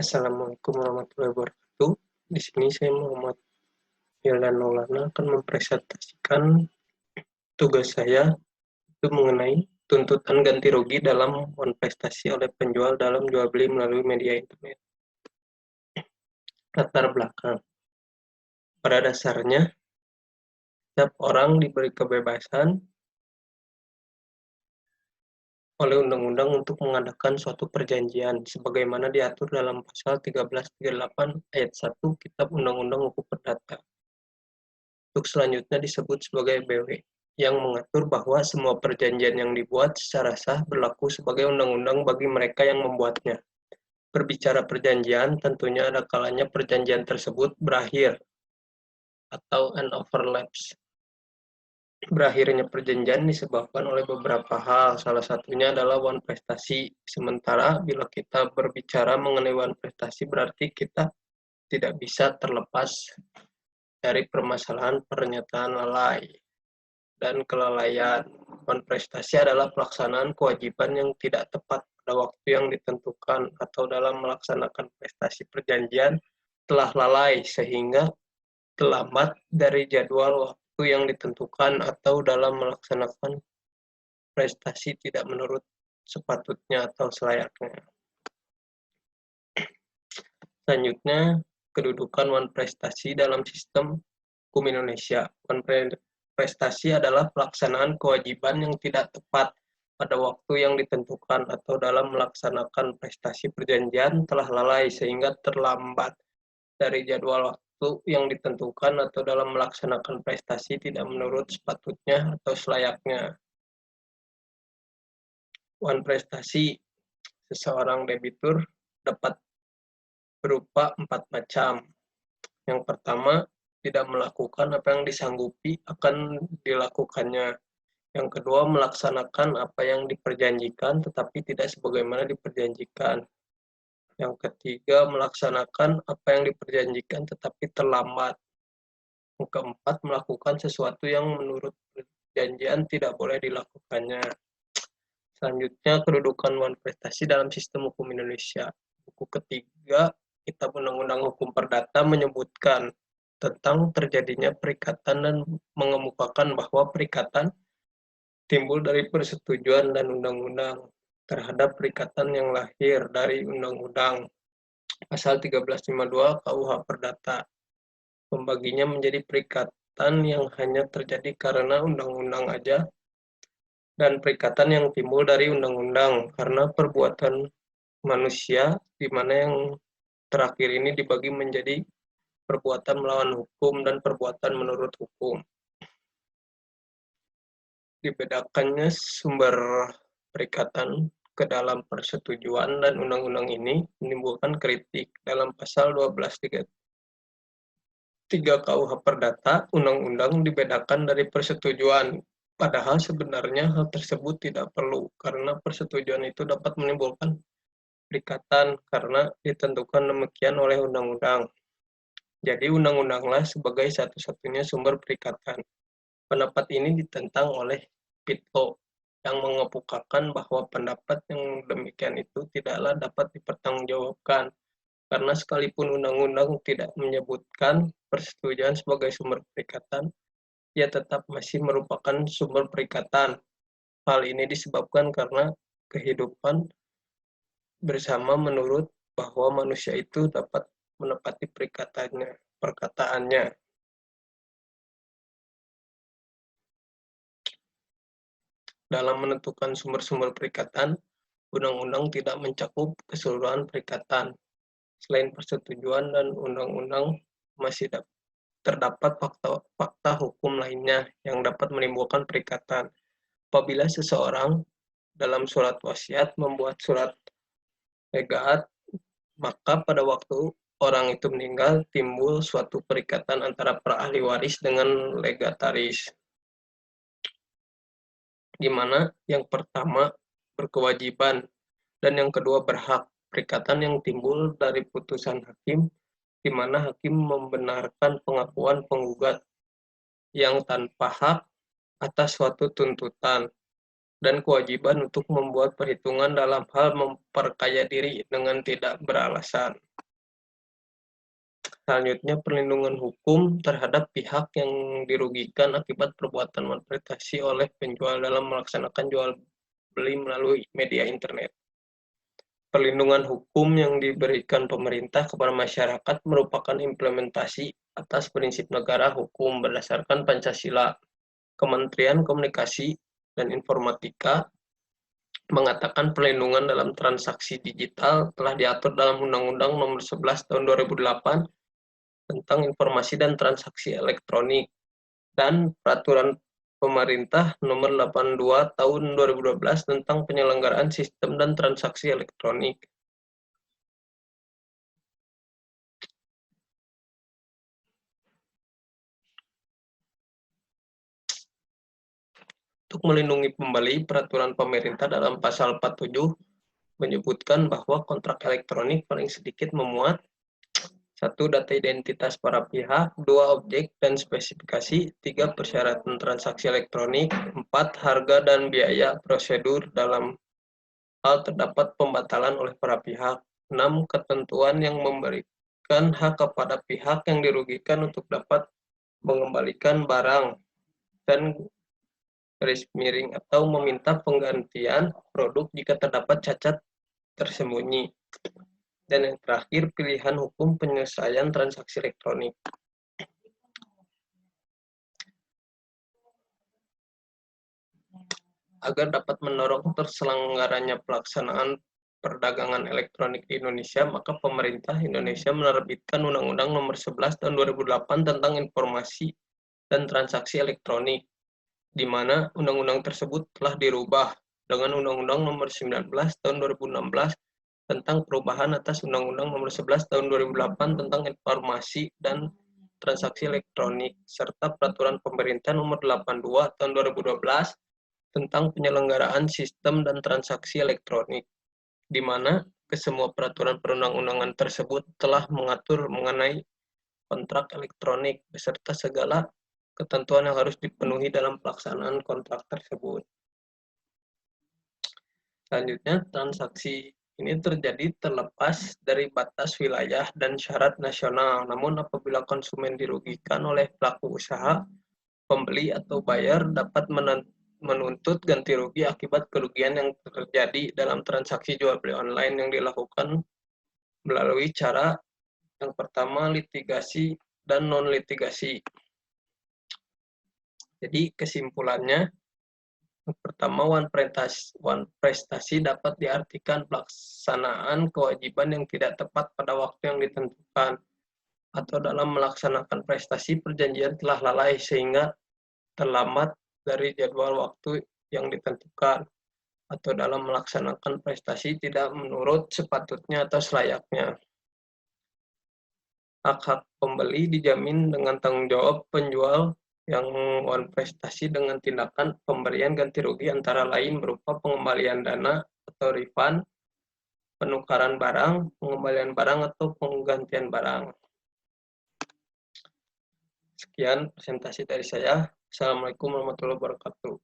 Assalamualaikum warahmatullahi wabarakatuh. Di sini saya Muhammad Hildan Maulana akan mempresentasikan tugas saya itu mengenai tuntutan ganti rugi dalam manifestasi oleh penjual dalam jual beli melalui media internet. Latar belakang. Pada dasarnya, setiap orang diberi kebebasan oleh undang-undang untuk mengadakan suatu perjanjian sebagaimana diatur dalam pasal 1338 ayat 1 Kitab Undang-Undang Hukum Perdata. Untuk selanjutnya disebut sebagai BW, yang mengatur bahwa semua perjanjian yang dibuat secara sah berlaku sebagai undang-undang bagi mereka yang membuatnya. Berbicara perjanjian, tentunya ada kalanya perjanjian tersebut berakhir atau an overlaps. Berakhirnya perjanjian disebabkan oleh beberapa hal, salah satunya adalah one prestasi. Sementara bila kita berbicara mengenai one prestasi berarti kita tidak bisa terlepas dari permasalahan pernyataan lalai dan kelalaian. Prestasi adalah pelaksanaan kewajiban yang tidak tepat pada waktu yang ditentukan atau dalam melaksanakan prestasi perjanjian telah lalai sehingga terlambat dari jadwal waktu yang ditentukan atau dalam melaksanakan prestasi tidak menurut sepatutnya atau selayaknya. Selanjutnya, kedudukan one prestasi dalam sistem hukum Indonesia. One prestasi adalah pelaksanaan kewajiban yang tidak tepat pada waktu yang ditentukan atau dalam melaksanakan prestasi perjanjian telah lalai sehingga terlambat dari jadwal waktu yang ditentukan atau dalam melaksanakan prestasi tidak menurut sepatutnya atau selayaknya. One prestasi seseorang debitur dapat berupa 4 macam. Yang pertama, tidak melakukan apa yang disanggupi akan dilakukannya. Yang kedua, melaksanakan apa yang diperjanjikan tetapi tidak sebagaimana diperjanjikan. Yang ketiga, melaksanakan apa yang diperjanjikan tetapi terlambat. Yang keempat, melakukan sesuatu yang menurut perjanjian tidak boleh dilakukannya. Selanjutnya, kedudukan one prestasi dalam sistem hukum Indonesia. Buku ketiga, Kitab Undang-Undang Hukum Perdata menyebutkan tentang terjadinya perikatan dan mengemukakan bahwa perikatan timbul dari persetujuan dan undang-undang terhadap perikatan yang lahir dari undang-undang. Pasal 1352 KUH Perdata membaginya menjadi perikatan yang hanya terjadi karena undang-undang aja dan perikatan yang timbul dari undang-undang karena perbuatan manusia, di mana yang terakhir ini dibagi menjadi perbuatan melawan hukum dan perbuatan menurut hukum. Dibedakannya sumber perikatan ke dalam persetujuan dan undang-undang ini menimbulkan kritik. Dalam pasal 1233 KUH Perdata, undang-undang dibedakan dari persetujuan. Padahal sebenarnya hal tersebut tidak perlu, karena persetujuan itu dapat menimbulkan perikatan karena ditentukan demikian oleh undang-undang. Jadi undang-undanglah sebagai satu-satunya sumber perikatan. Pendapat ini ditentang oleh Pitko yang mengemukakan bahwa pendapat yang demikian itu tidaklah dapat dipertanggungjawabkan karena sekalipun undang-undang tidak menyebutkan persetujuan sebagai sumber perikatan, ia tetap masih merupakan sumber perikatan. Hal ini disebabkan karena kehidupan bersama menurut bahwa manusia itu dapat menepati perkataannya. Dalam menentukan sumber-sumber perikatan, undang-undang tidak mencakup keseluruhan perikatan. Selain persetujuan dan undang-undang, masih terdapat fakta hukum lainnya yang dapat menimbulkan perikatan. Apabila seseorang dalam surat wasiat membuat surat legat, maka pada waktu orang itu meninggal timbul suatu perikatan antara para ahli waris dengan legataris, di mana yang pertama berkewajiban dan yang kedua berhak. Perikatan yang timbul dari putusan hakim, di mana hakim membenarkan pengakuan penggugat yang tanpa hak atas suatu tuntutan. dan kewajiban untuk membuat perhitungan dalam hal memperkaya diri dengan tidak beralasan. Selanjutnya, perlindungan hukum terhadap pihak yang dirugikan akibat perbuatan manipulasi oleh penjual dalam melaksanakan jual beli melalui media internet. Perlindungan hukum yang diberikan pemerintah kepada masyarakat merupakan implementasi atas prinsip negara hukum berdasarkan Pancasila. Kementerian Komunikasi dan Informatika mengatakan perlindungan dalam transaksi digital telah diatur dalam Undang-Undang Nomor 11 Tahun 2008 tentang Informasi dan Transaksi Elektronik dan Peraturan Pemerintah Nomor 82 Tahun 2012 tentang Penyelenggaraan Sistem dan Transaksi Elektronik. Untuk melindungi pembeli, peraturan pemerintah dalam pasal 47 menyebutkan bahwa kontrak elektronik paling sedikit memuat 1. Data identitas para pihak, 2. Objek dan spesifikasi, 3. Persyaratan transaksi elektronik, 4. Harga dan biaya prosedur dalam hal terdapat pembatalan oleh para pihak, 6. Ketentuan yang memberikan hak kepada pihak yang dirugikan untuk dapat mengembalikan barang dan garis miring atau meminta penggantian produk jika terdapat cacat tersembunyi. Dan yang terakhir, pilihan hukum penyelesaian transaksi elektronik. Agar dapat mendorong terselenggaranya pelaksanaan perdagangan elektronik di Indonesia, maka pemerintah Indonesia menerbitkan Undang-Undang Nomor 11 Tahun 2008 tentang Informasi dan Transaksi Elektronik, di mana undang-undang tersebut telah dirubah dengan Undang-Undang Nomor 19 Tahun 2016 tentang perubahan atas Undang-Undang Nomor 11 Tahun 2008 tentang Informasi dan Transaksi Elektronik, serta Peraturan Pemerintah Nomor 82 Tahun 2012 tentang Penyelenggaraan Sistem dan Transaksi Elektronik, di mana kesemua peraturan perundang-undangan tersebut telah mengatur mengenai kontrak elektronik beserta segala ketentuan yang harus dipenuhi dalam pelaksanaan kontrak tersebut. Selanjutnya, transaksi ini terjadi terlepas dari batas wilayah dan syarat nasional. Namun apabila konsumen dirugikan oleh pelaku usaha, pembeli atau buyer dapat menuntut ganti rugi akibat kerugian yang terjadi dalam transaksi jual beli online yang dilakukan melalui cara yang pertama litigasi dan non litigasi. Jadi kesimpulannya, yang pertama, one prestasi dapat diartikan pelaksanaan kewajiban yang tidak tepat pada waktu yang ditentukan, atau dalam melaksanakan prestasi perjanjian telah lalai sehingga terlambat dari jadwal waktu yang ditentukan, atau dalam melaksanakan prestasi tidak menurut sepatutnya atau selayaknya. Hak-hak pembeli dijamin dengan tanggung jawab penjual yang one prestasi dengan tindakan pemberian ganti rugi antara lain berupa pengembalian dana atau refund, penukaran barang, pengembalian barang, atau penggantian barang. Sekian presentasi dari saya. Assalamualaikum warahmatullahi wabarakatuh.